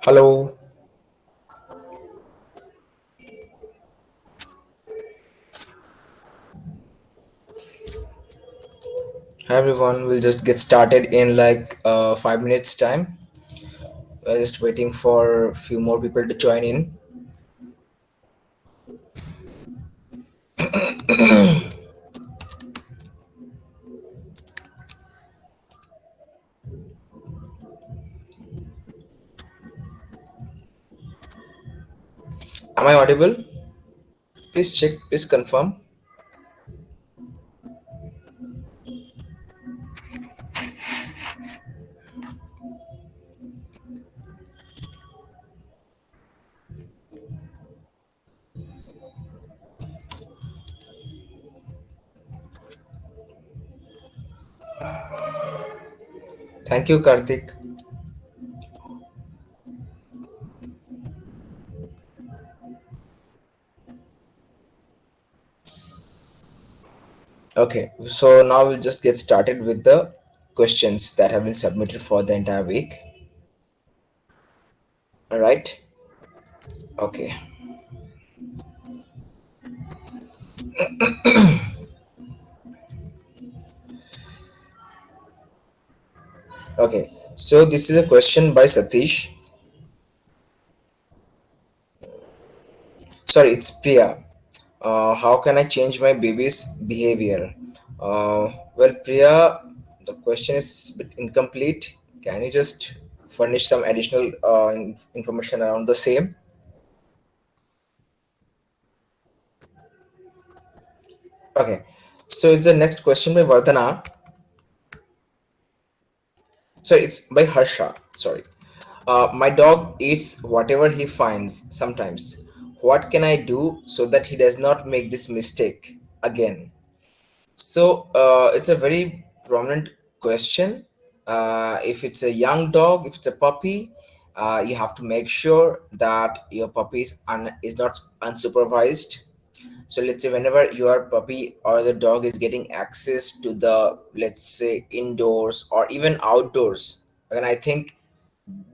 Hello, hi everyone. We'll just get started in like 5 minutes time. We're just waiting for a few more people to join in. Am I audible? Please check. Please confirm. Thank you, Karthik. Okay, so now we'll just get started with the questions that have been submitted for the entire week. All right. Okay. Okay. So this is a question by Satish. Sorry, it's Priya. How can I change my baby's behavior? Well, Priya, the question is a bit incomplete. Can you just furnish some additional information around the same? Okay. So it's the next question by Vardhana. So it's by Harsha. Sorry. My dog eats whatever he finds sometimes. What can I do so that he does not make this mistake again? So it's a very prominent question. If it's a young dog, if it's a puppy, you have to make sure that your puppy is not unsupervised. So let's say whenever your puppy or the dog is getting access to the, let's say, indoors or even outdoors, and I think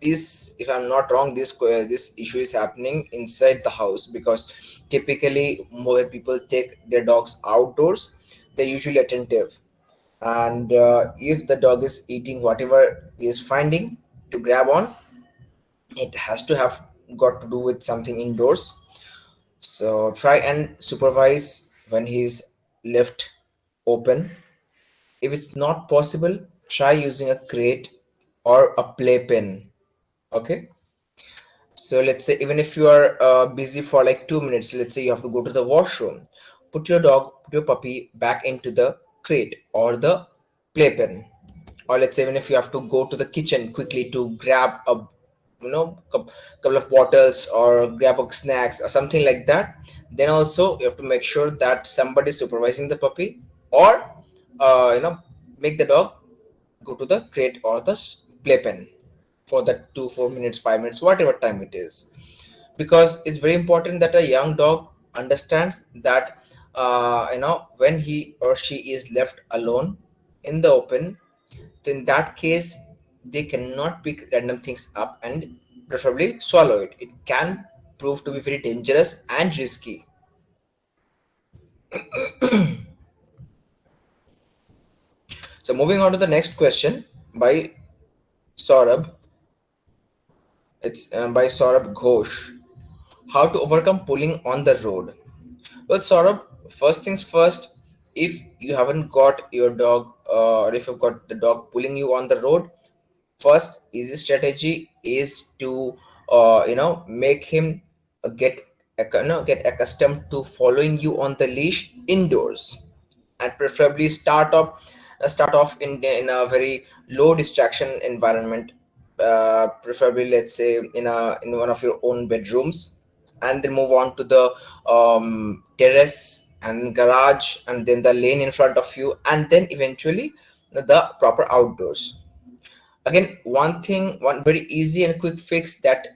this, if I'm not wrong, this issue is happening inside the house, because typically more people take their dogs outdoors, they're usually attentive. And if the dog is eating whatever he is finding to grab on, it has to have got to do with something indoors. So try and supervise when he's left open. If it's not possible, try using a crate or a playpen. Okay. So let's say even if you are busy for like 2 minutes, let's say you have to go to the washroom, put your puppy back into the crate or the playpen. Or let's say even if you have to go to the kitchen quickly to grab a, couple of bottles or grab a snacks or something like that, then also you have to make sure that somebody is supervising the puppy, or make the dog go to the crate or the playpen for that 2 4 minutes, 5 minutes, whatever time it is, because it's very important that a young dog understands that when he or she is left alone in the open, so in that case they cannot pick random things up and preferably swallow it. It can prove to be very dangerous and risky. So moving on to the next question by Saurabh. It's by Saurabh Ghosh. How to overcome pulling on the road? Well, Saurabh, first things first, if you haven't got your dog, or if you've got the dog pulling you on the road, first easy strategy is to, make him get accustomed to following you on the leash indoors, and preferably start off in a very low distraction environment, preferably let's say in one of your own bedrooms, and then move on to the terrace and garage, and then the lane in front of you, and then eventually the proper outdoors. Again, one very easy and quick fix that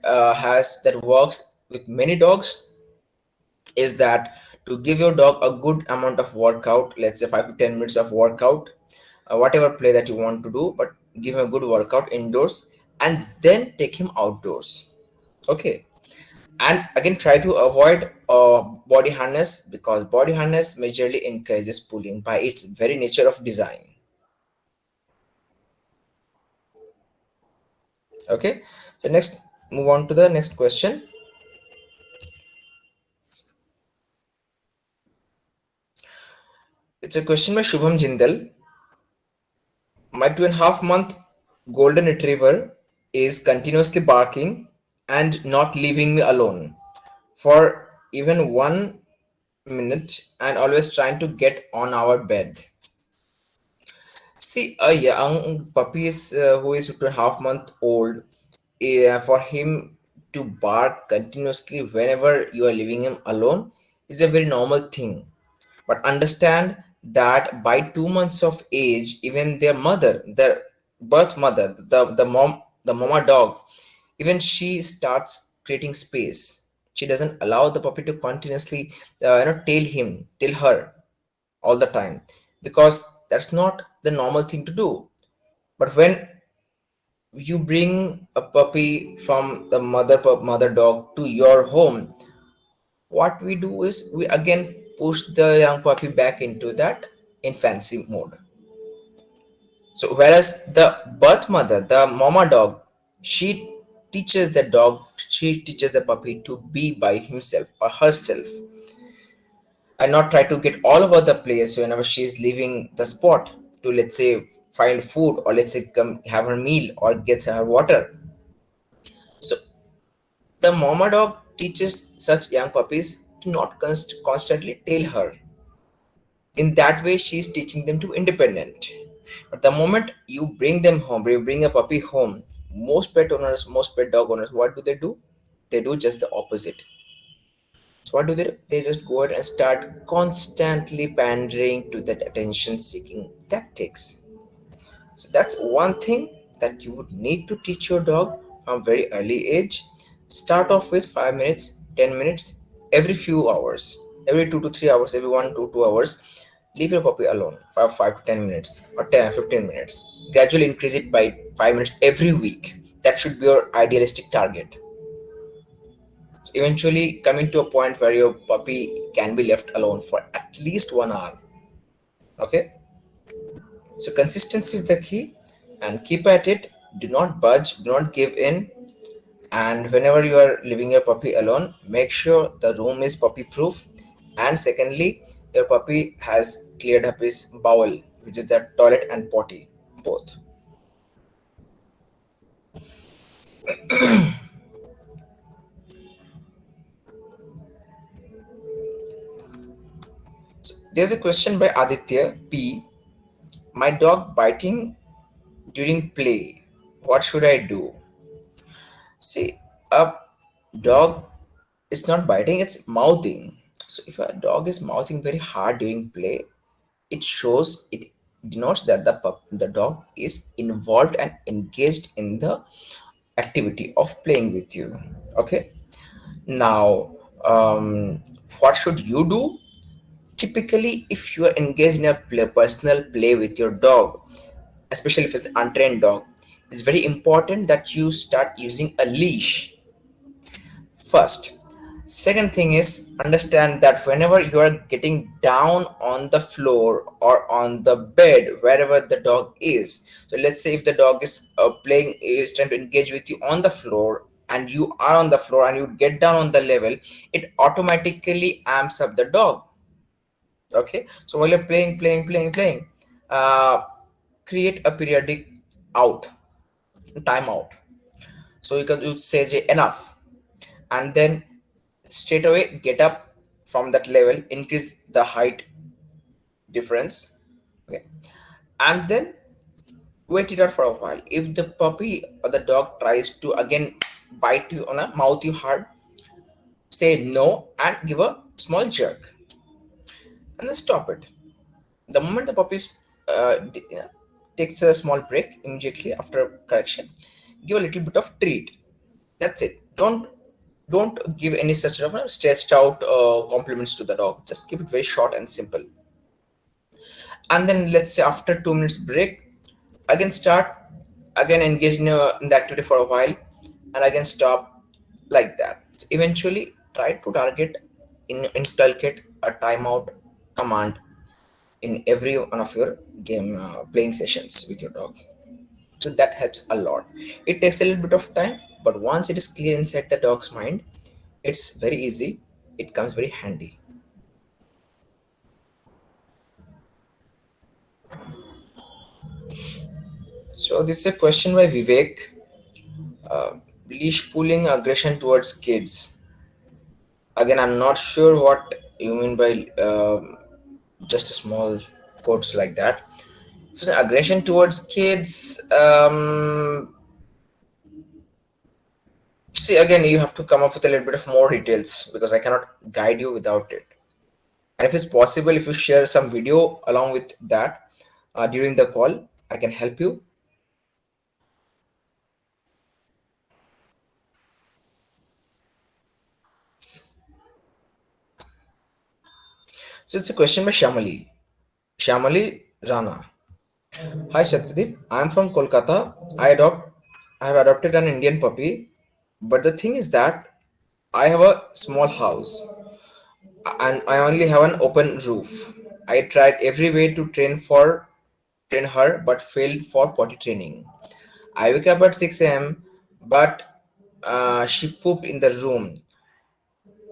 works with many dogs is that to give your dog a good amount of workout, let's say 5 to 10 minutes of workout, whatever play that you want to do, but give him a good workout indoors and then take him outdoors. Okay. And again, try to avoid body harness, because body harness majorly encourages pulling by its very nature of design. Okay. So next, move on to the next question. It's a question by Shubham Jindal. My 2.5 month golden retriever is continuously barking and not leaving me alone for even 1 minute, and always trying to get on our bed. See, a young puppy is who is 2.5 month old. For him to bark continuously whenever you are leaving him alone is a very normal thing. But understand that by 2 months of age, even their mother, their birth mother, the mama dog, even she starts creating space. She doesn't allow the puppy to continuously, tail him, tail her all the time, because that's not the normal thing to do. But when you bring a puppy from the mother dog to your home, what we do is we again push the young puppy back into that infancy mode. So whereas the birth mother, the mama dog, she she teaches the puppy to be by himself or herself, and not try to get all over the place whenever she is leaving the spot to, let's say, find food, or let's say come have her meal or gets her water. So the mama dog teaches such young puppies to not constantly tail her. In that way, she is teaching them to independent. But the moment you bring them home, you bring a puppy home, most pet dog owners, what do? They do just the opposite. So what do? They just go ahead and start constantly pandering to that attention-seeking tactics. So that's one thing that you would need to teach your dog from very early age. Start off with 5 minutes, 10 minutes, every few hours, every 2 to 3 hours, every 1 to 2 hours. Leave your puppy alone for 5 to 10 minutes or 10 15 minutes. Gradually increase it by 5 minutes every week. That should be your idealistic target. So eventually coming to a point where your puppy can be left alone for at least 1 hour. Okay? So consistency is the key, and keep at it. Do not budge, do not give in. And whenever you are leaving your puppy alone, make sure the room is puppy proof. And secondly, your puppy has cleared up his bowel, which is the toilet and potty, both. So there's a question by Aditya P. My dog biting during play. What should I do? See, a dog is not biting, it's mouthing. So if a dog is mouthing very hard during play, it denotes that the dog is involved and engaged in the activity of playing with you. Okay. Now, what should you do? Typically, if you are engaged in a personal play with your dog, especially if it's an untrained dog, it's very important that you start using a leash first. Second thing is, understand that whenever you are getting down on the floor or on the bed, wherever the dog is, so let's say if the dog is playing, is trying to engage with you on the floor, and you are on the floor and you get down on the level, it automatically amps up the dog. Okay, so while you're playing, uh, create a periodic out, time out. So you say enough, and then straight away get up from that level, increase the height difference. Okay, and then wait it out for a while. If the puppy or the dog tries to again bite you on a mouth you hard, say no and give a small jerk, and then stop it. The moment the puppy takes a small break, immediately after correction, give a little bit of treat. That's it. Don't give any such of a stretched out compliments to the dog. Just keep it very short and simple. And then let's say after 2 minutes break, again start, again engage in the activity for a while, and again stop, like that. So eventually, try to inculcate a timeout command in every one of your game playing sessions with your dog. So that helps a lot. It takes a little bit of time, but once it is clear inside the dog's mind, it's very easy. It comes very handy. So this is a question by Vivek. Leash pulling aggression towards kids. Again, I'm not sure what you mean by just a small quotes like that. If it's aggression towards kids, see, again, you have to come up with a little bit of more details because I cannot guide you without it. And if it's possible, if you share some video along with that during the call, I can help you. So it's a question by Shamali Rana. Hi Saptadeep, I'm from Kolkata. I have adopted an Indian puppy, but the thing is that I have a small house and I only have an open roof. I tried every way to train her, but failed for potty training. I wake up at 6 a.m., but she pooped in the room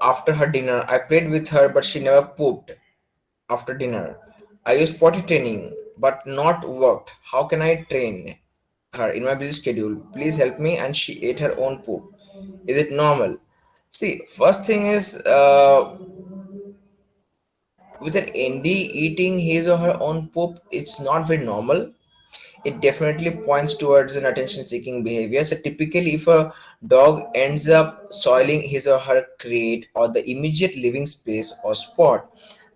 after her dinner. I played with her, but she never pooped after dinner. I used potty training, but not worked. How can I train her in my busy schedule? Please help me. And she ate her own poop. Is it normal? See, first thing is with an indie eating his or her own poop, it's not very normal. It definitely points towards an attention seeking behavior. So typically, if a dog ends up soiling his or her crate or the immediate living space or spot,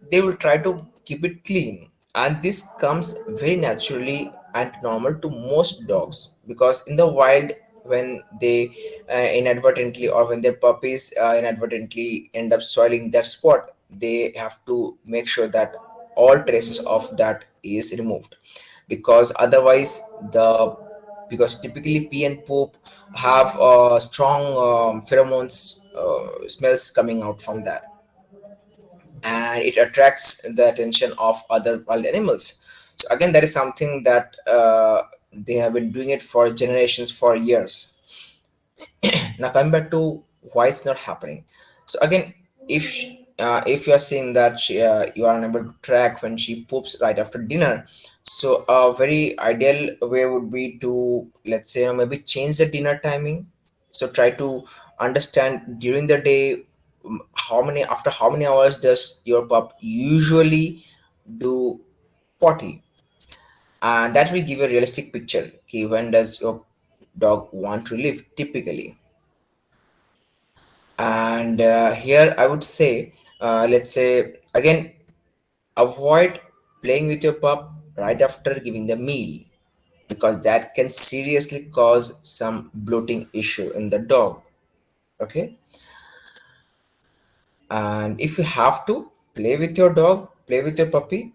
they will try to keep it clean. And this comes very naturally and normal to most dogs because in the wild, when they inadvertently or when their puppies inadvertently end up soiling that spot, they have to make sure that all traces of that is removed because otherwise the because typically pee and poop have strong pheromones smells coming out from that, and it attracts the attention of other wild animals. So again, that is something that they have been doing it for generations, for years. Now coming back to why it's not happening. So again, if you are seeing that you are unable to track when she poops right after dinner, so a very ideal way would be to, let's say, maybe change the dinner timing. So try to understand during the day, how many after how many hours does your pup usually do potty, and that will give a realistic picture. Okay, when does your dog want to live typically? And here I would say, let's say again, avoid playing with your pup right after giving the meal because that can seriously cause some bloating issue in the dog. Okay, and if you have to play with your puppy,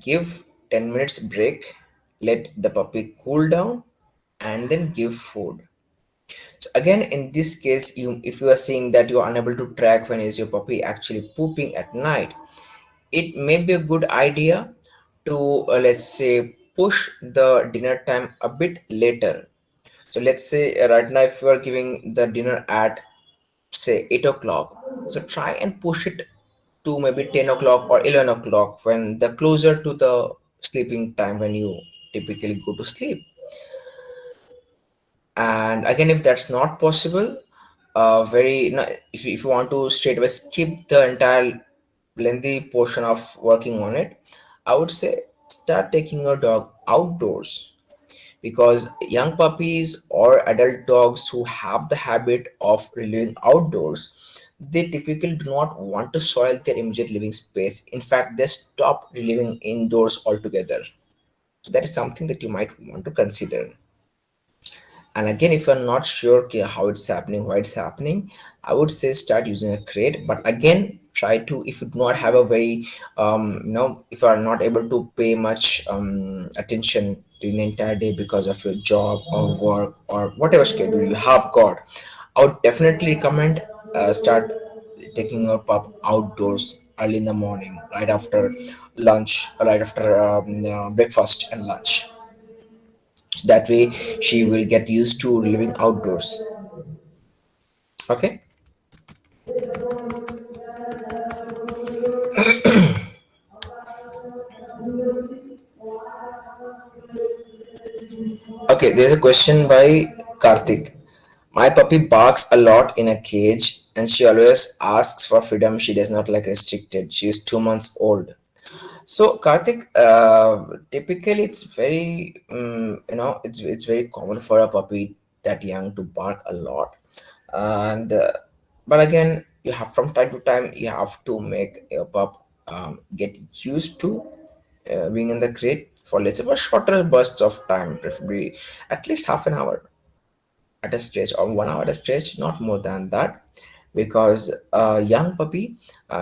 give 10 minutes break, let the puppy cool down, and then give food. So again, in this case, you if you are seeing that you are unable to track when is your puppy actually pooping at night, it may be a good idea to let's say push the dinner time a bit later. So let's say right now if you are giving the dinner at say 8 o'clock, so try and push it to maybe 10 o'clock or 11 o'clock when the closer to the sleeping time when you typically go to sleep. And again, if that's not possible, if you want to straight away skip the entire lengthy portion of working on it, I would say start taking your dog outdoors because young puppies or adult dogs who have the habit of living outdoors, they typically do not want to soil their immediate living space. In fact, they stop living indoors altogether. So that is something that you might want to consider. And again, if you're not sure okay, how it's happening, why it's happening, I would say start using a crate. But again, try to, if you do not have a very if you are not able to pay much attention during the entire day because of your job or work or whatever schedule you have got, I would definitely recommend start taking your pup outdoors early in the morning, right after lunch, right after breakfast and lunch. So that way, she will get used to living outdoors. Okay. Okay. There's a question by Karthik. My puppy barks a lot in a cage, and she always asks for freedom. She does not like restricted. She is 2 months old. So Karthik, typically it's very it's very common for a puppy that young to bark a lot, and but again you have from time to time you have to make your pup get used to being in the crate for let's say for shorter bursts of time, preferably at least half an hour at a stretch or 1 hour at a stretch, not more than that, because a young puppy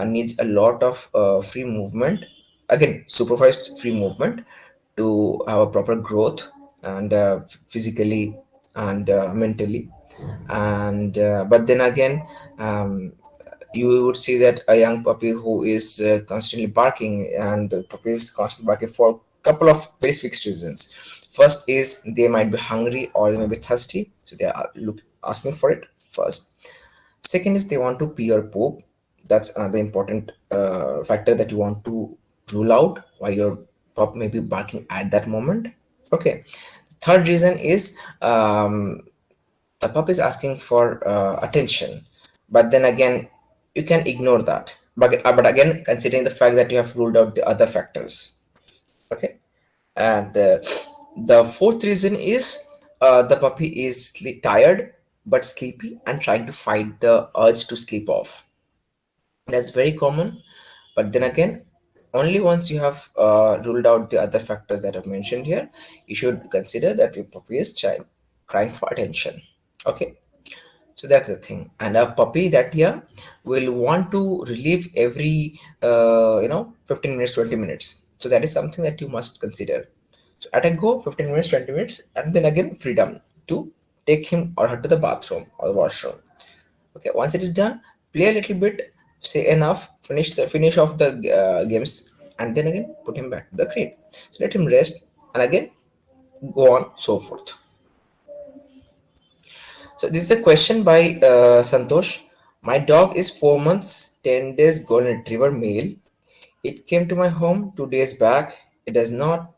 needs a lot of free movement, again supervised free movement, to have a proper growth, and physically and mentally. And but then again, um, you would see that a young puppy who is constantly barking, and the puppy is constantly barking for a couple of very fixed reasons. First is they might be hungry or they may be thirsty, so they are asking for it first. Second is they want to pee or poop. That's another important factor that you want to rule out why your pup may be barking at that moment. Okay. Third reason is the pup is asking for attention, but then again you can ignore that, but again considering the fact that you have ruled out the other factors. Okay. And the fourth reason is the puppy is tired but sleepy and trying to fight the urge to sleep off. That's very common. But then again, only once you have ruled out the other factors that I've mentioned here, you should consider that your puppy is crying for attention. Okay. So that's the thing. And a puppy that year will want to relieve every 15 minutes, 20 minutes. So that is something that you must consider. So at a go, 15 minutes, 20 minutes, and then again freedom to take him or her to the bathroom or the washroom. Okay, once it is done, play a little bit, say enough, finish off the games, and then again put him back to the crate. So let him rest, and again go on so forth. So this is a question by Santosh. My dog is 4 months, 10 days golden retriever male. It came to my home 2 days back. It is not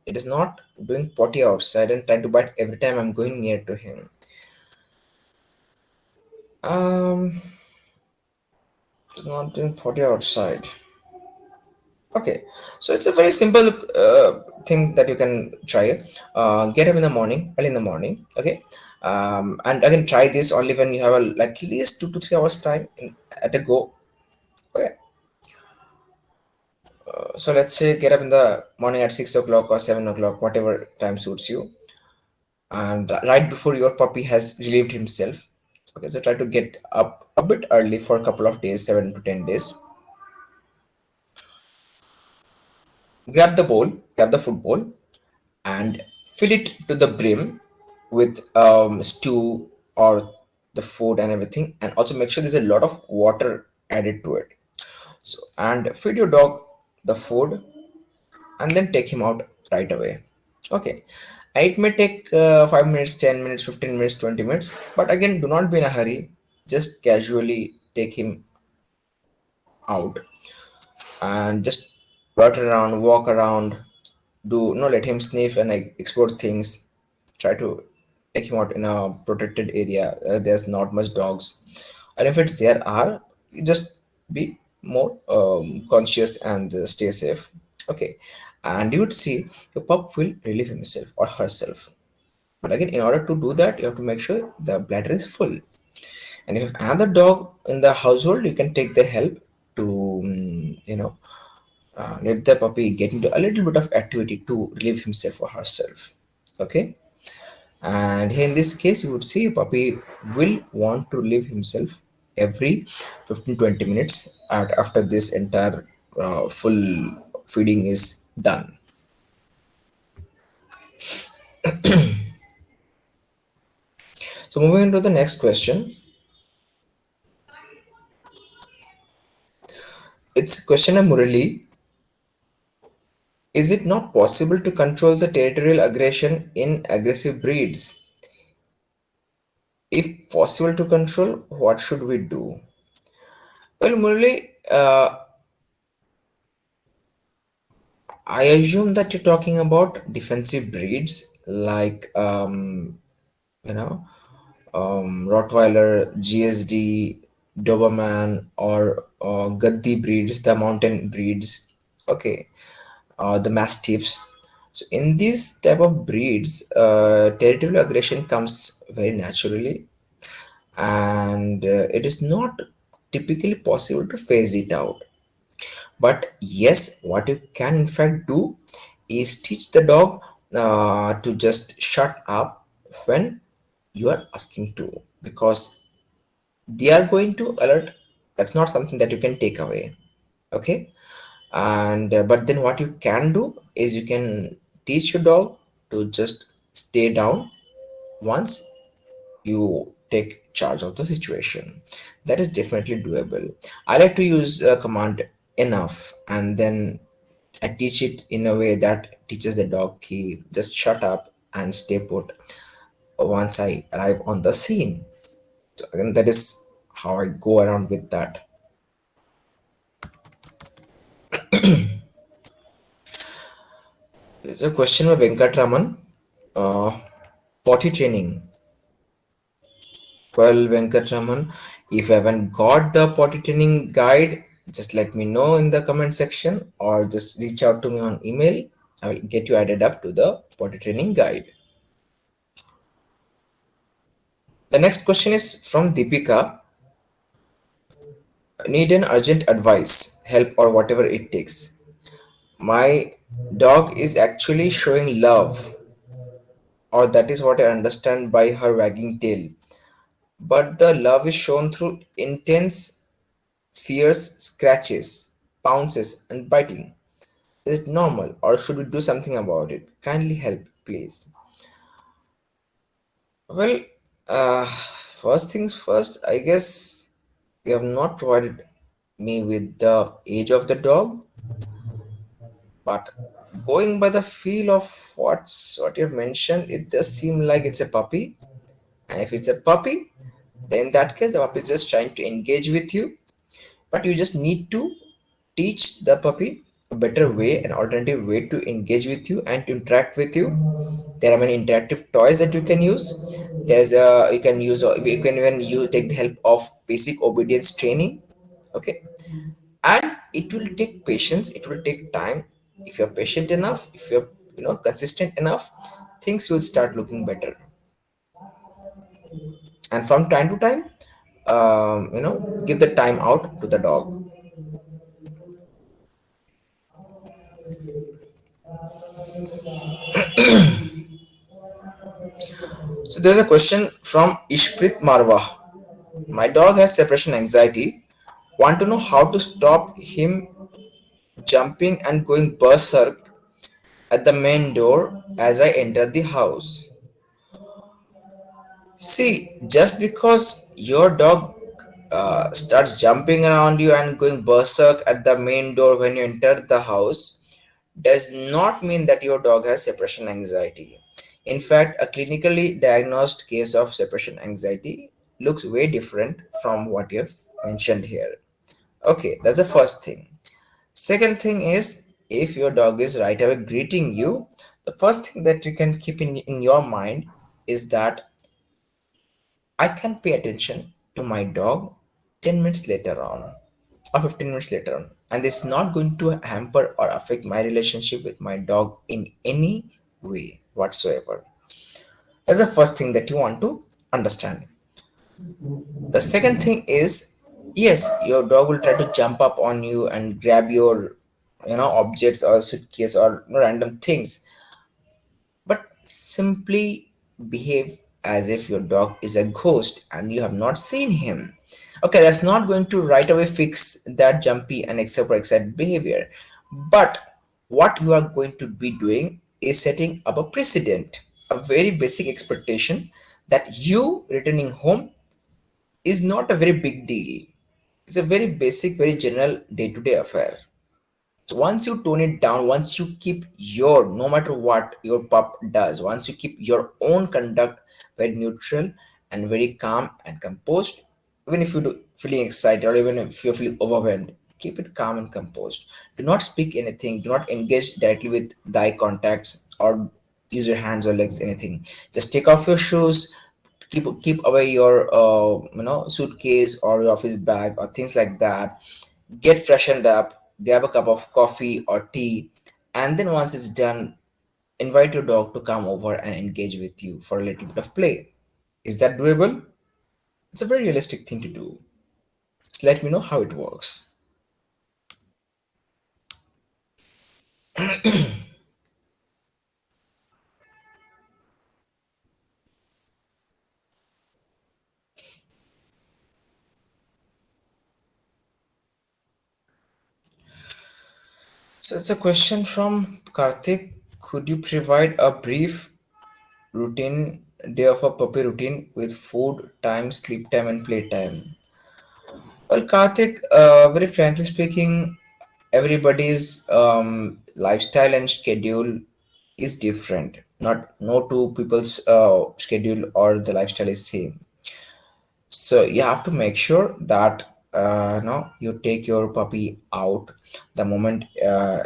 doing potty outside and trying to bite every time I'm going near to him. It's not doing potty outside. Okay, so it's a very simple thing that you can try. Get up in the morning, early in the morning. Okay, and again try this only when you have at least 2 to 3 hours time at a go. Okay, so let's say get up in the morning at 6 o'clock or 7 o'clock, whatever time suits you, and right before your puppy has relieved himself. Okay, so try to get up a bit early for a couple of days, 7 to 10 days. Grab the food bowl, and fill it to the brim with stew or the food and everything, and also make sure there's a lot of water added to it. So and feed your dog the food, and then take him out right away. Okay, and it may take 5 minutes, 10 minutes, 15 minutes, 20 minutes, but again do not be in a hurry. Just casually take him out and just water around, walk around, do no let him sniff and like explore things. Try to take him out in a protected area. There's not much dogs, and if it's there are, you just be more conscious and stay safe. Okay, and you would see your pup will relieve himself or herself. But again, in order to do that, you have to make sure the bladder is full. And if you have another dog in the household, you can take their help to let the puppy get into a little bit of activity to relieve himself or herself. Okay, and here in this case you would see puppy will want to relieve himself every 15 to 20 minutes after this entire full feeding is done. So moving into the next question. It's a question of Murali. Is it not possible to control the territorial aggression in aggressive breeds? If possible to control, what should we do? Well, Murali, I assume that you're talking about defensive breeds like, you know, Rottweiler, GSD, Doberman, or Gaddi breeds, the mountain breeds. Okay, the Mastiffs. So in these type of breeds, territorial aggression comes very naturally, and it is not typically possible to phase it out. But yes, what you can in fact do is teach the dog to just shut up when you are asking to, because they are going to alert. That's not something that you can take away. Okay, and but then what you can do is you can teach your dog to just stay down once you take charge of the situation. That is definitely doable. I like to use a command enough, and then I teach it in a way that teaches the dog key just shut up and stay put once I arrive on the scene. So again, that is how I go around with that. There's a question by Venkatraman. Uh, Potty training. Well, Venkatraman, if I haven't got the potty training guide, just let me know in the comment section or just reach out to me on email. I will get you added up to the potty training guide. The next question is from Deepika. Need an urgent advice, help, or whatever it takes. My dog is actually showing love, or that is what I understand by her wagging tail. But the love is shown through intense, fierce scratches, pounces, and biting. Is it normal, or should we do something about it? Kindly help, please. Well, first things first, I guess you have not provided me with the age of the dog, but going by the feel of what you've mentioned, it does seem like it's a puppy. And if it's a puppy, then in that case, the puppy is just trying to engage with you, but you just need to teach the puppy a better way, an alternative way to engage with you and to interact with you. There are many interactive toys that you can use. There's a you can use you can even you take the help of basic obedience training. Okay, and it will take patience, it will take time. If you're patient enough, if you're consistent enough, things will start looking better. And from time to time, give the time out to the dog. So there's a question from Ishprit Marwa. My dog has separation anxiety. Want to know how to stop him jumping and going berserk at the main door as I enter the house. See, just because your dog starts jumping around you and going berserk at the main door when you enter the house does not mean that your dog has separation anxiety. In fact, a clinically diagnosed case of separation anxiety looks way different from what you've mentioned here. Okay, that's the first thing. Second thing is, if your dog is right away greeting you, the first thing that you can keep in your mind is that I can pay attention to my dog 10 minutes later on or 15 minutes later on, and it's not going to hamper or affect my relationship with my dog in any way whatsoever. That's the first thing that you want to understand. The second thing is, yes, your dog will try to jump up on you and grab your objects or suitcase or random things, but simply behave as if your dog is a ghost and you have not seen him. Okay, that's not going to right away fix that jumpy and etc etc behavior, but what you are going to be doing is setting up a precedent, a very basic expectation that you returning home is not a very big deal. It's a very basic, very general day-to-day affair. So once you tone it down, once you keep your, no matter what your pup does, once you keep your own conduct very neutral and very calm and composed, even if you do feeling excited or even if you're feeling overwhelmed, keep it calm and composed. Do not speak anything. Do not engage directly with the eye contacts or use your hands or legs, anything. Just take off your shoes, keep away your suitcase or your office bag or things like that. Get freshened up, grab a cup of coffee or tea, and then once it's done, invite your dog to come over and engage with you for a little bit of play. Is that doable? It's a very realistic thing to do. Just let me know how it works. So it's a question from Karthik. Could you provide a brief routine day of a puppy routine with food time, sleep time, and play time? Well, Karthik, very frankly speaking, everybody's lifestyle and schedule is different. Not no two people's schedule or the lifestyle is same. So you have to make sure that no, you take your puppy out the moment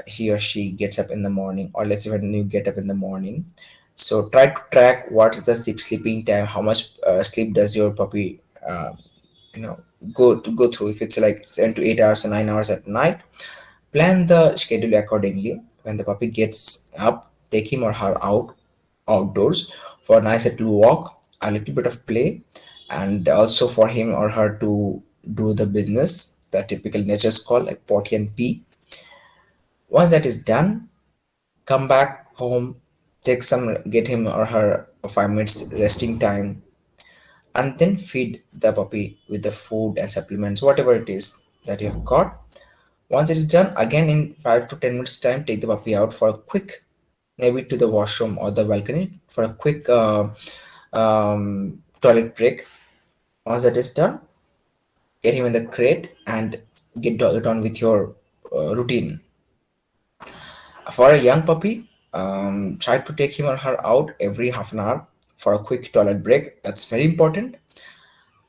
he or she gets up in the morning, or let's say when you get up in the morning. So try to track what's the sleeping time, how much sleep does your puppy you know go through. If it's like 7 to 8 hours or 9 hours at night, plan the schedule accordingly. When the puppy gets up, take him or her outdoors for a nice little walk, a little bit of play, and also for him or her to do the business, the typical nature's call like potty and pee. Once that is done, come back home, get him or her a 5 minutes resting time, and then feed the puppy with the food and supplements, whatever it is that you have got. Once it is done, again in 5 to 10 minutes time, take the puppy out for a quick, maybe to the washroom or the balcony for a quick toilet break. Once that is done, get him in the crate and get on with your routine. For a young puppy, try to take him or her out every half an hour for a quick toilet break. That's very important.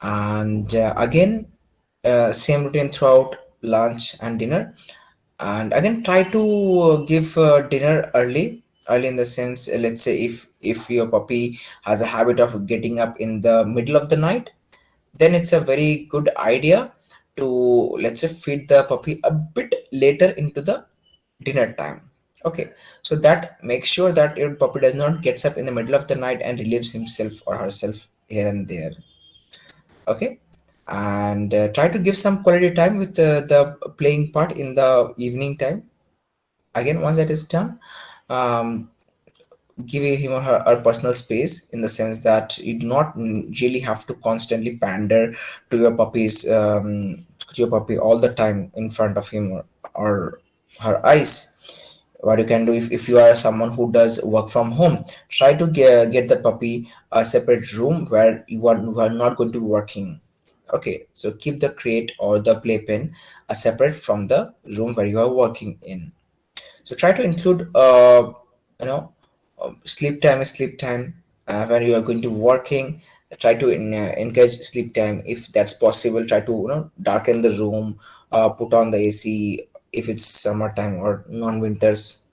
And again, same routine throughout lunch and dinner. And again, try to give dinner early in the sense, let's say if your puppy has a habit of getting up in the middle of the night, then it's a very good idea to, let's say, feed the puppy a bit later into the dinner time. Okay, so that makes sure that your puppy does not gets up in the middle of the night and relieves himself or herself here and there. Okay, and try to give some quality time with the playing part in the evening time. Again, once that is done, um, give him or her a personal space, in the sense that you do not really have to constantly pander to your puppy all the time in front of him or her eyes. What you can do, if you are someone who does work from home, try to get the puppy a separate room where you are not going to be working. Okay, so keep the crate or the playpen separate from the room where you are working in. So try to include you know sleep time is sleep time. When you are going to working, try to encourage sleep time if that's possible. Try to darken the room, put on the AC if it's summertime or non-winters.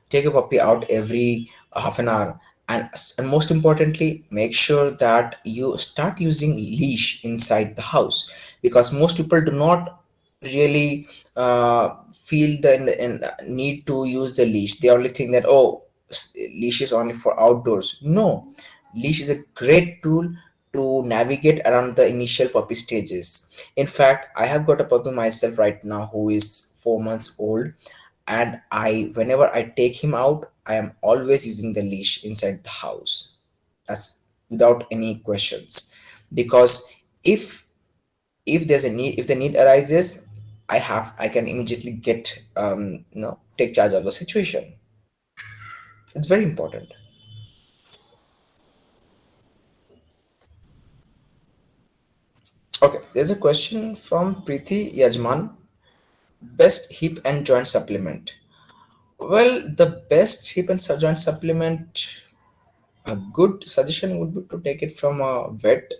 Take a puppy out every half an hour, and most importantly, make sure that you start using leash inside the house, because most people do not really feel the need to use the leash. They only think that, oh, leash is only for outdoors. No, leash is a great tool to navigate around the initial puppy stages. In fact, I have got a puppy myself right now who is 4 months old, and I whenever I take him out, I am always using the leash inside the house. That's without any questions, because if there's a need, if the need arises, I can immediately get take charge of the situation. It's very important. Okay, there's a question from Preeti Yajman. Best hip and joint supplement. Well, the best hip and joint supplement, a good suggestion would be to take it from a vet.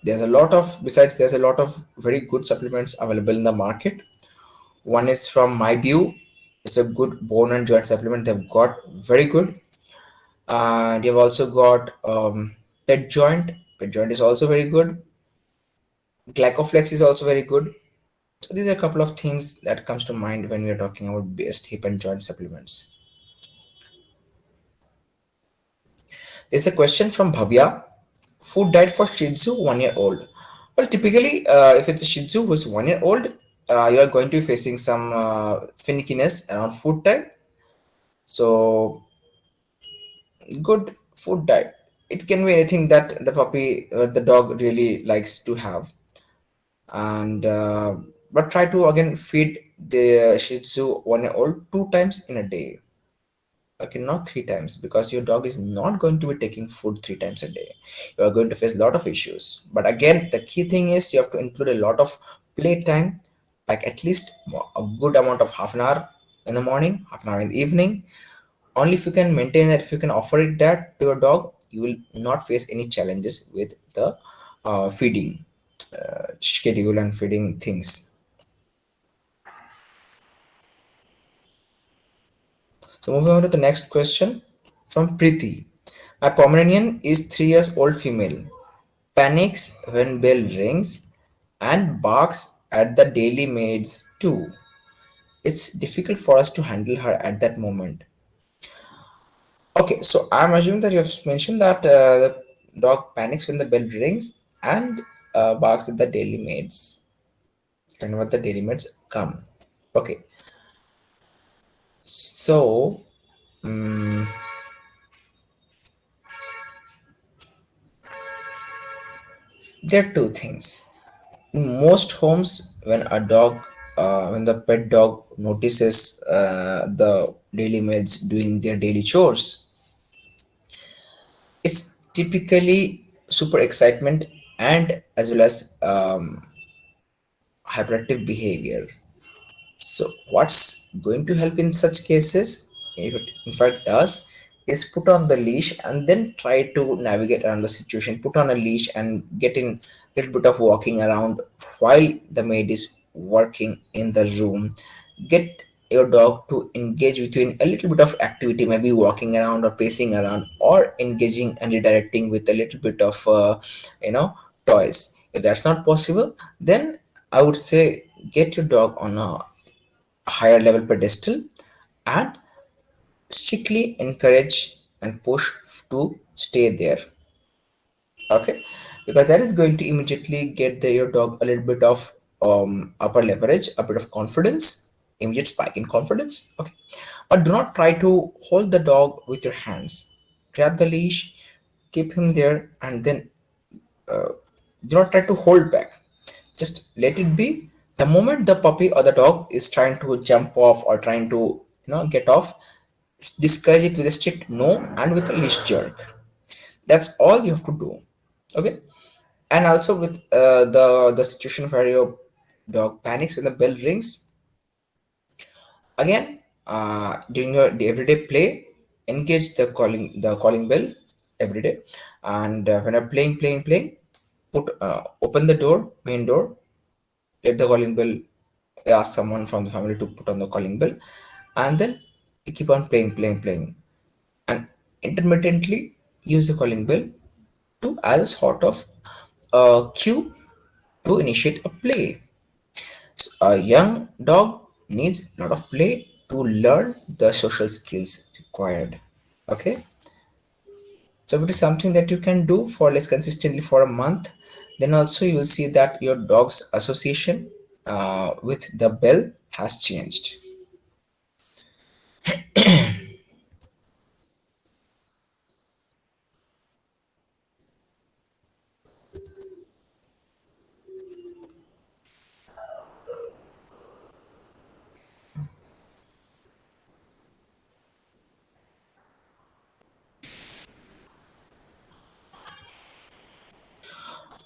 There's a lot of very good supplements available in the market. One is from MyBew. It's a good bone and joint supplement. They've got very good. They've also got Pet Joint. Pet Joint is also very good. Glycoflex is also very good. So these are a couple of things that comes to mind when we are talking about best hip and joint supplements. There's a question from Bhavya. Food diet for Shih Tzu 1 year old. Well, typically, if it's a Shih Tzu who is 1 year old, you are going to be facing some finickiness around food time. So, good food diet. It can be anything that the dog really likes to have, and but try to again feed the Shih Tzu 1 year old 2 times in a day. Okay, not 3 times, because your dog is not going to be taking food 3 times a day. You are going to face a lot of issues. But again, the key thing is you have to include a lot of playtime, like at least a good amount of half an hour in the morning, half an hour in the evening. Only if you can maintain that, if you can offer it that to your dog, you will not face any challenges with the feeding schedule and feeding things. So moving on to the next question from Preeti. My Pomeranian is 3 years old female, panics when bell rings, and barks at the daily maids too. It's difficult for us to handle her at that moment. Okay, so I'm assuming that you have mentioned that the dog panics when the bell rings and barks at the daily maids whenever the daily maids come. Okay, so mm there are two things. In most homes, when the pet dog notices the daily maids doing their daily chores, it's typically super excitement and as well as hyperactive behavior. So what's going to help in such cases, if it in fact does, is put on the leash and then try to navigate around the situation. Put on a leash and get in a little bit of walking around while the maid is working in the room. Get your dog to engage with you in a little bit of activity, maybe walking around or pacing around, or engaging and redirecting with a little bit of toys. If that's not possible, then I would say get your dog on a higher level pedestal and strictly encourage and push to stay there. Okay, because that is going to immediately get your dog a little bit of upper leverage, a bit of confidence, immediate spike in confidence. Okay, but do not try to hold the dog with your hands. Grab the leash, keep him there, and then do not try to hold back. Just let it be. The moment the puppy or the dog is trying to jump off or trying to get off, discourage it with a strict no and with a leash jerk. That's all you have to do. Okay, and also with the situation where your dog panics when the bell rings, again, during your everyday play, engage the calling bell every day. And when you're playing, put open the door, main door, let the calling bell, ask someone from the family to put on the calling bell, and then you keep on playing, and intermittently use the calling bell to as a sort of cue to initiate a play. A young dog needs a lot of play to learn the social skills required. Okay, so if it is something that you can do for less consistently for a month, then also you will see that your dog's association with the bell has changed.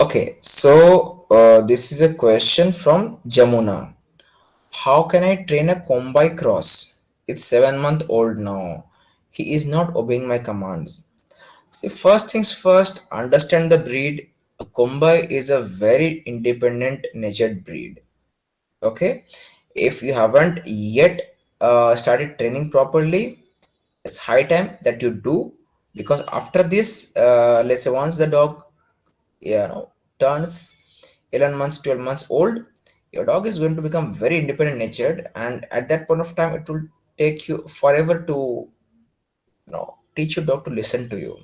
Okay, so this is a question from Jamuna. How can I train a Kombai cross? It's 7 month old now. He is not obeying my commands. See, first things first, understand the breed. A Kombai is a very independent natured breed. Okay, if you haven't yet started training properly, it's high time that you do, because after this, let's say once the dog, turns 11 months, 12 months old, your dog is going to become very independent natured, and at that point of time it will take you forever to teach your dog to listen to you.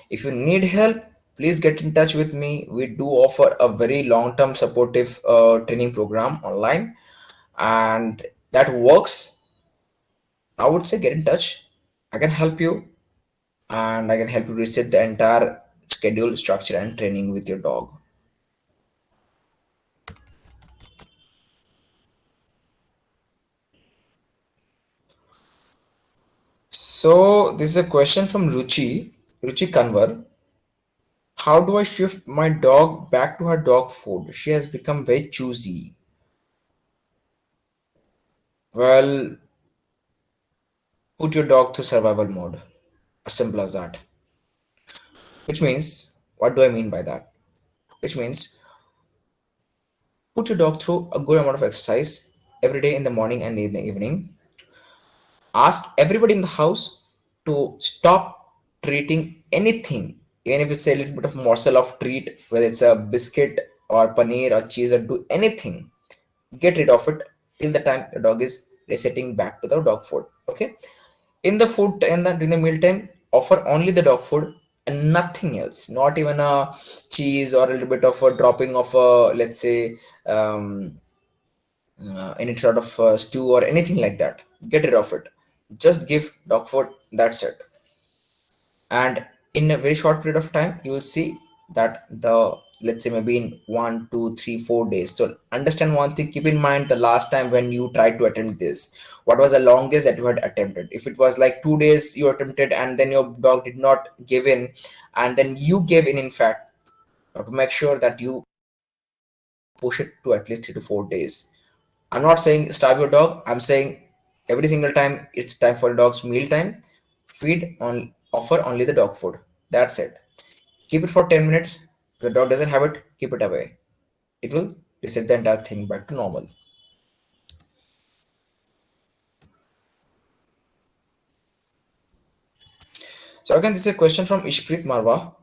If you need help, please get in touch with me. We do offer a very long term supportive training program online, and that works. I would say get in touch. I can help you, and I can help you reset the entire schedule, structure, and training with your dog. So this is a question from Ruchi Kanwar. How do I shift my dog back to her dog food? She has become very choosy. Well, put your dog to survival mode. As simple as that. Which means, what do I mean by that? Which means, put your dog through a good amount of exercise every day in the morning and in the evening. Ask everybody in the house to stop treating anything, even if it's a little bit of morsel of treat, whether it's a biscuit or paneer or cheese, or do anything. Get rid of it till the time your dog is resetting back to the dog food. Okay, in the food and during the meal time, offer only the dog food and nothing else, not even a cheese or a little bit of a dropping of a, let's say, um, any sort of stew or anything like that. Get rid of it. Just give dog food, that's it. And in a very short period of time you will see that the, let's say, maybe in 1 2 3 4 days. So understand one thing, keep in mind the last time when you tried to attempt this, what was the longest that you had attempted. If it was like 2 days you attempted and then your dog did not give in, and then you gave in fact, to make sure that you push it to at least 3 to 4 days. I'm not saying starve your dog. I'm saying every single time it's time for dog's meal time, feed on, offer only the dog food. That's it. Keep it for 10 minutes. If the dog doesn't have it, keep it away. It will reset the entire thing back to normal. So again, this is a question from Ishpreet Marwa.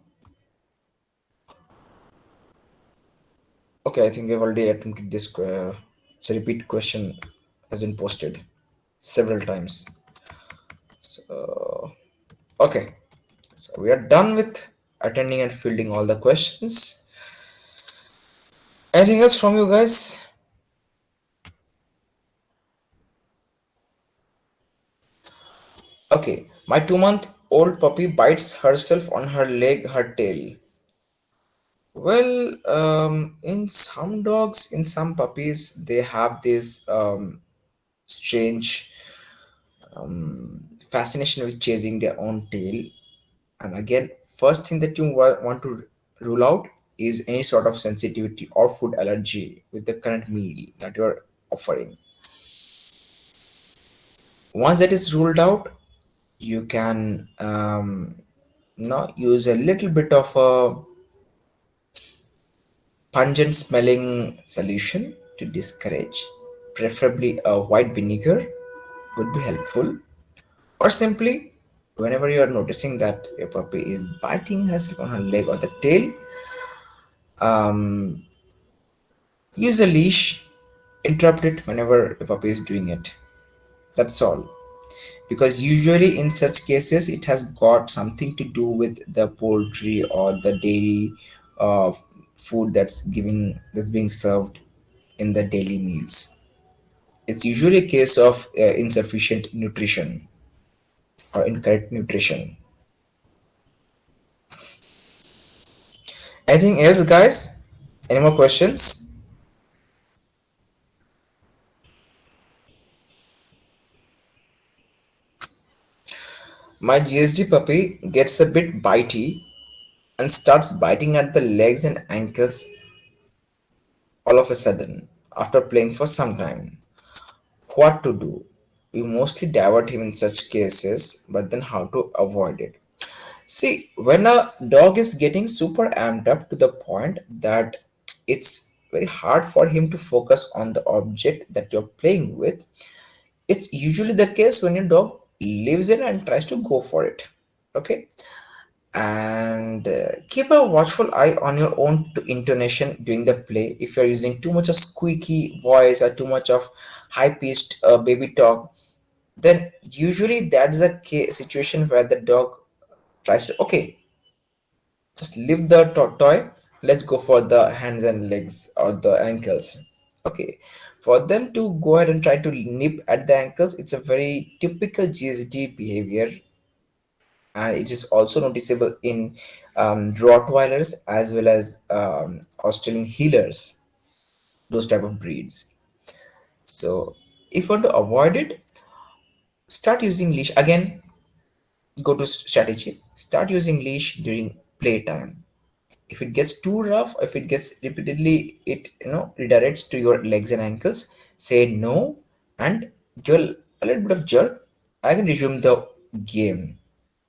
Okay, I think we've already attempted this. It's a repeat question has been posted several times. So, okay, so we are done with attending and fielding all the questions. Anything else from you guys? Okay, my 2 month old puppy bites herself on her leg, her tail. Well, in some dogs, in some puppies, they have this strange fascination with chasing their own tail. And again, first thing that you want to rule out is any sort of sensitivity or food allergy with the current meal that you're offering. Once that is ruled out, you can use a little bit of a pungent smelling solution to discourage. Preferably a white vinegar would be helpful. Or simply, whenever you are noticing that your puppy is biting herself on her leg or the tail, um, use a leash, interrupt it whenever your puppy is doing it. That's all. Because usually in such cases, it has got something to do with the poultry or the dairy uh, food that's being served in the daily meals. It's usually a case of insufficient nutrition or incorrect nutrition. Anything else, guys? Any more questions? My GSD puppy gets a bit bitey and starts biting at the legs and ankles all of a sudden after playing for some time. What to do? We mostly divert him in such cases, but then how to avoid it? See, when a dog is getting super amped up to the point that it's very hard for him to focus on the object that you're playing with, it's usually the case when your dog leaves it and tries to go for it. Okay, and keep a watchful eye on your own intonation during the play. If you're using too much of squeaky voice or too much of high pitched baby talk, then usually that's the situation where the dog tries to, okay, just leave the toy, let's go for the hands and legs or the ankles. Okay, for them to go ahead and try to nip at the ankles, it's a very typical GSD behavior, and it is also noticeable in Rottweilers as well as Australian Heelers, those type of breeds. So if you want to avoid it, start using leash again. Go to strategy. Start using leash during playtime. If it gets too rough, if it gets repeatedly, it redirects to your legs and ankles. Say no and give a little bit of jerk. I can resume the game.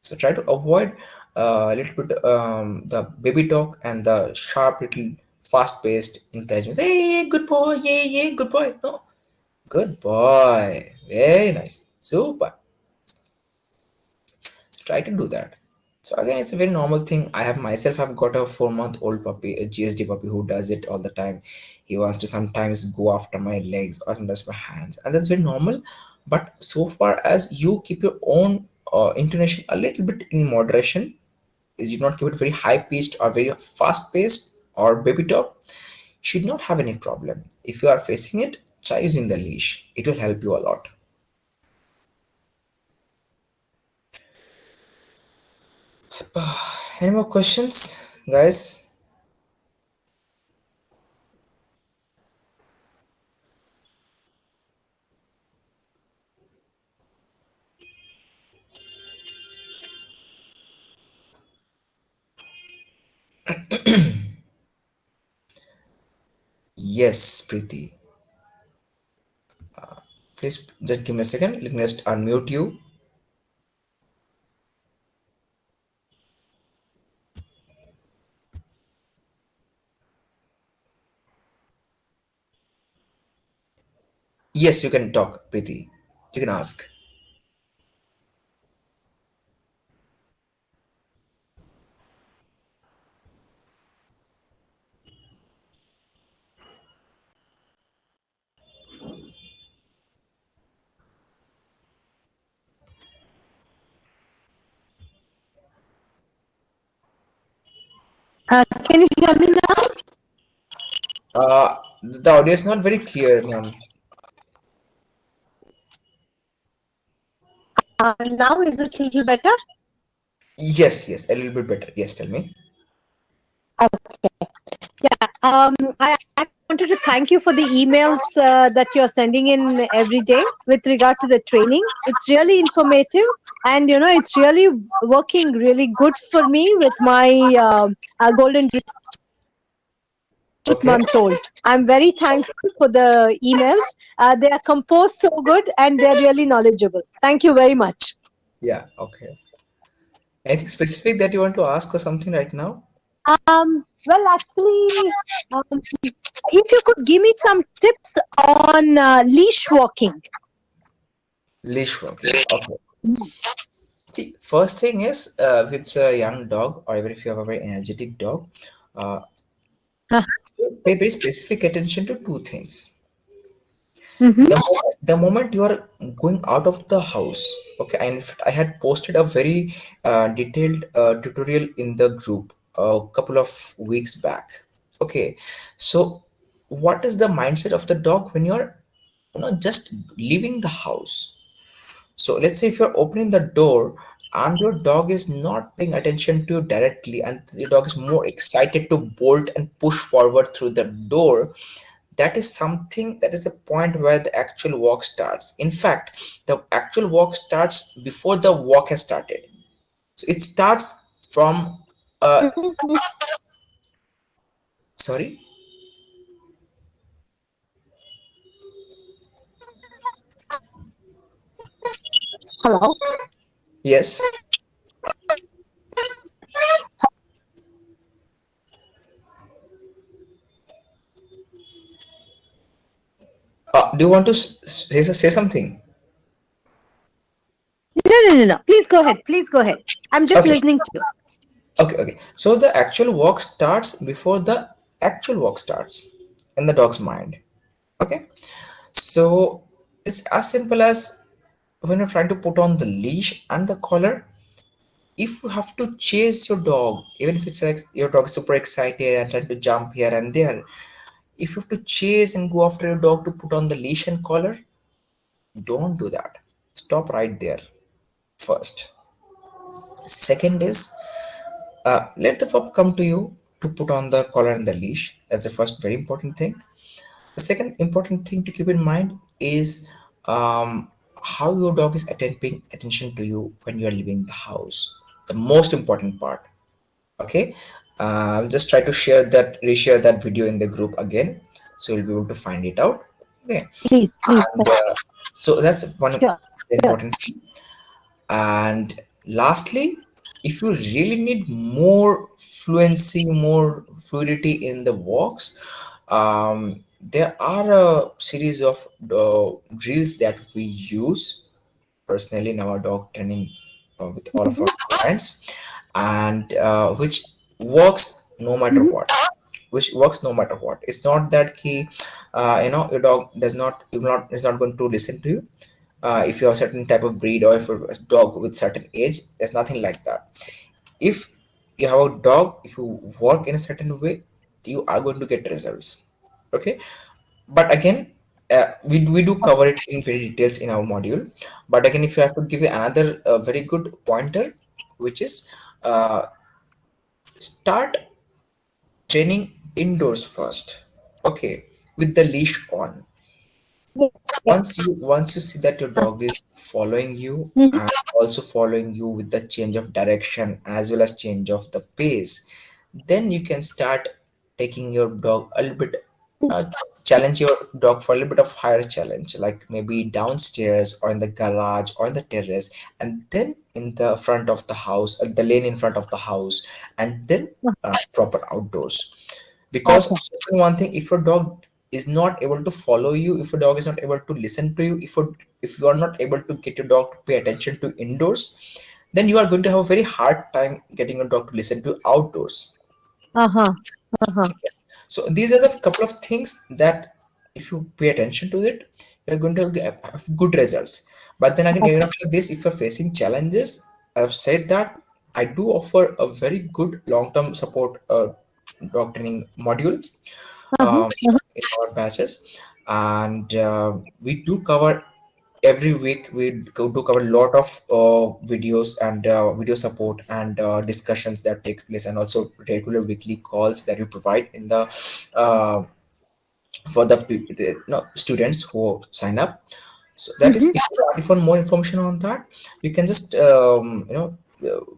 So try to avoid a little bit the baby talk and the sharp little fast-paced encouragement. Hey, good boy, yeah, yeah, good boy. No, good boy, very nice, super. So try to do that. So again, it's a very normal thing. I have myself have got a 4 month old puppy, a GSD puppy who does it all the time. He wants to sometimes go after my legs or sometimes my hands, and that's very normal. But so far as you keep your own intonation a little bit in moderation, is you not keep it very high pitched or very fast paced or baby talk, should not have any problem. If you are facing it, try using the leash. It will help you a lot. Any more questions, guys? Yes, Preeti. Please just give me a second. Let me just unmute you. Yes, you can talk, Preeti. You can ask. Can you hear me now? The audio is not very clear, ma'am. Now is it a little better? Yes, yes, a little bit better. Yes, tell me. Okay. Yeah. I wanted to thank you for the emails that you're sending in every day with regard to the training. It's really informative, and it's really working really good for me with my golden 8 Okay. months old. I'm very thankful for the emails. They are composed so good, and they're really knowledgeable. Thank you very much. Yeah, okay. Anything specific that you want to ask or something right now? Well, actually, if you could give me some tips on leash walking. Leash walking. Okay. See, first thing is, if it's a young dog or even if you have a very energetic dog, uh, Uh, pay very specific attention to two things. mm-hmm. The moment you are going out of the house, okay, and in fact, I had posted a very detailed tutorial in the group a couple of weeks back. Okay, so what is the mindset of the dog when you're just leaving the house? So let's say if you're opening the door and your dog is not paying attention to you directly, and your dog is more excited to bolt and push forward through the door, that is something, that is the point where the actual walk starts. In fact, the actual walk starts before the walk has started. So it starts from Uh, Mhm. Sorry. Hello. Yes. Do you want to say something? No. Please go ahead. Please go ahead. I'm just Okay. listening to you. Okay. So the actual walk starts before the actual walk starts in the dog's mind. Okay. So it's as simple as when you're trying to put on the leash and the collar. If you have to chase your dog, even if it's like your dog is super excited and trying to jump here and there, if you have to chase and go after your dog to put on the leash and collar, don't do that. Stop right there first. Second is, let the pup come to you to put on the collar and the leash. That's the first very important thing. The second important thing to keep in mind is how your dog is paying attention to you when you are leaving the house. The most important part. Okay, I'll just try to reshare that video in the group again, so you'll be able to find it out. Okay, Please. and so that's one Sure. Sure. important thing. And lastly, if you really need more fluency, more fluidity in the walks, there are a series of drills that we use personally in our dog training with all of our Mhm. clients, and which works no matter Mhm. what. Which works no matter what. It's not that your dog does not, is not going to listen to you if you have a certain type of breed, or if you're a dog with certain age. There's nothing like that. If you have a dog, if you work in a certain way, you are going to get results. Okay, but again, we do cover it in very details in our module. But again, if you have to give you another very good pointer, which is start training indoors first. Okay, with the leash on. Yes. Once you see that your dog is following you Mhm. and also following you with the change of direction as well as change of the pace, then you can start taking your dog a little bit, uh, challenge your dog for a little bit of higher challenge, like maybe downstairs or in the garage or in the terrace, and then in the front of the house, the lane in front of the house, and then proper outdoors. Because Okay. one thing, if your dog is not able to follow you, if a dog is not able to listen to you, if you are not able to get your dog to pay attention to indoors, then you are going to have a very hard time getting your dog to listen to outdoors. Uh huh. Uh huh. So these are the couple of things that if you pay attention to it, you're going to have good results. But then again, even after this, if you're facing challenges, I've said that I do offer a very good long-term support dog training module Uh huh. in our batches, and we do cover every week. We do cover a lot of videos and video support and discussions that take place, and also regular weekly calls that we provide in the uh, for the people, no, students who sign up. So that is, Mhm. if you want more information on that, you can just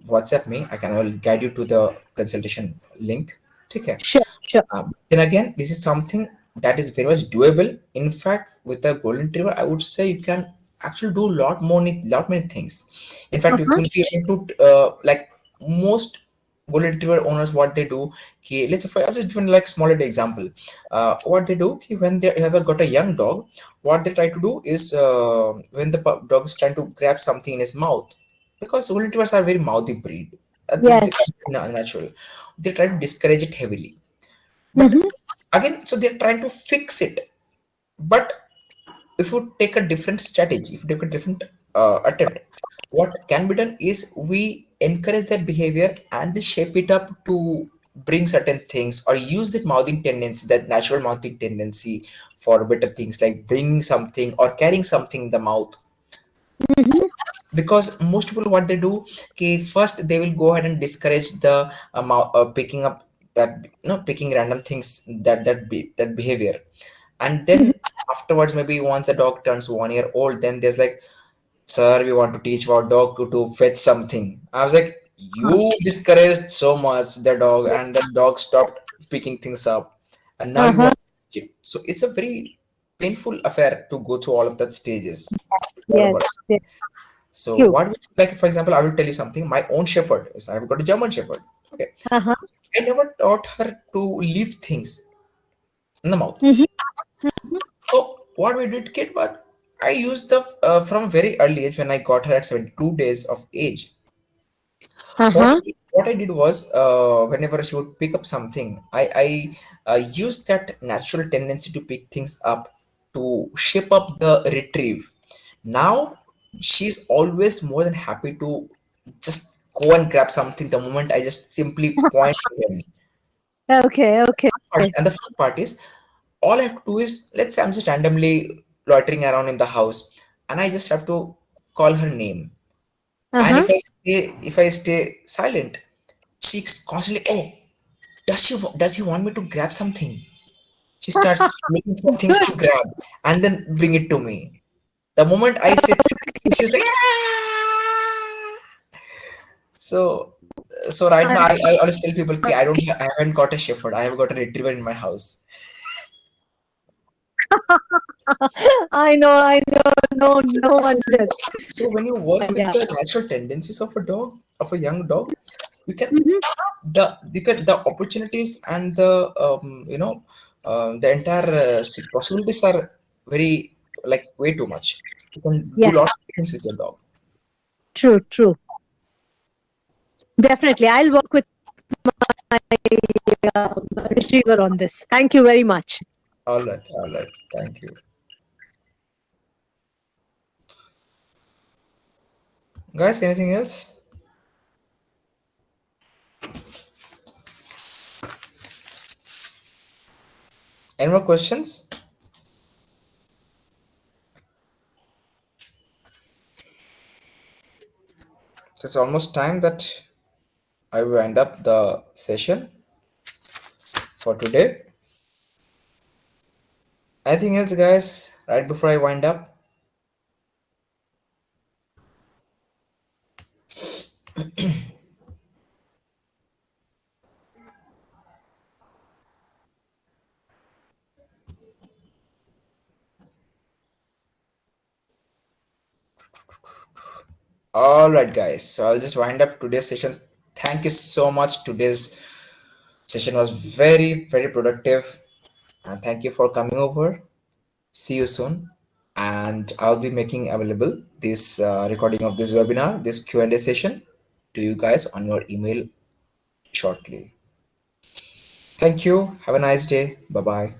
WhatsApp me. I will guide you to the consultation link. Okay. Sure. Sure. Then again, this is something that is very much doable. In fact, with a golden retriever, I would say you can actually do a lot many things. In fact, Uh you huh. will be able to like most golden retriever owners, what they do. Okay, let's say, I'll just give you like smaller example. What they do, okay, when they have got a young dog, what they try to do is when the dog is trying to grab something in his mouth, because golden retrievers are very mouthy breed. That's Yes. natural. They try to discourage it heavily, but Mhm. again, so they're trying to fix it. But if you take a different strategy, if you take a different attempt, what can be done is we encourage that behavior and shape it up to bring certain things, or use that mouthing tendency, that natural mouthing tendency, for better things like bringing something or carrying something in the mouth. So, Mhm. because most people, what they do, okay, first they will go ahead and discourage the picking up that, picking random things, that behavior. And Mhm. then afterwards, maybe once a dog turns 1 year old, then there's like, sir, we want to teach our dog to fetch something. I was like, You discouraged so much the dog, and the dog stopped picking things up, and now you Uh-huh. want to change it. So it's a very painful affair to go through all of that stages, all of Yes, us. yes. So True. what, like for example, I will tell you something. My own shepherd is, I've got a German shepherd. Okay, Uh-huh. I never taught her to leave things in the mouth. Mm-hmm. So what we did, kid, but I used the from very early age when I got her at 72 days of age. What Uh-huh. what I did was, whenever she would pick up something, I used that natural tendency to pick things up to shape up the retrieve. Now she's always more than happy to just go and grab something the moment I just simply point to them. Okay, okay. And the fun part is, all I have to do is, let's say I'm just randomly loitering around in the house, and I just have to call her name. And Uh-huh. if I stay silent, she's constantly, oh, does he want me to grab something? She starts looking for things Good. to grab and then bring it to me. The moment I say, she's like, "Ah!" So so right now I always tell people, "Okay, I haven't got a shepherd. I have got a retriever in my house." I know. No, no So, wonder. so when you work with Yeah. the natural tendencies of a dog, of a young dog, you can Mm-hmm. the opportunities and the the entire possibilities are very, like, way too much. You can do Yeah. lots of things with your dog. True, true. Definitely. I'll work with retriever on this. Thank you very much. All right. Thank you, guys. Anything else? Any more questions? So it's almost time that I will end up the session for today. Anything else, guys? Right before I wind up. All right, guys. So I'll just wind up today's session. Thank you so much. Today's session was very, very productive, and thank you for coming over. See you soon, and I'll be making available this recording of this webinar, this Q&A session, to you guys on your email shortly. Thank you. Have a nice day. Bye bye.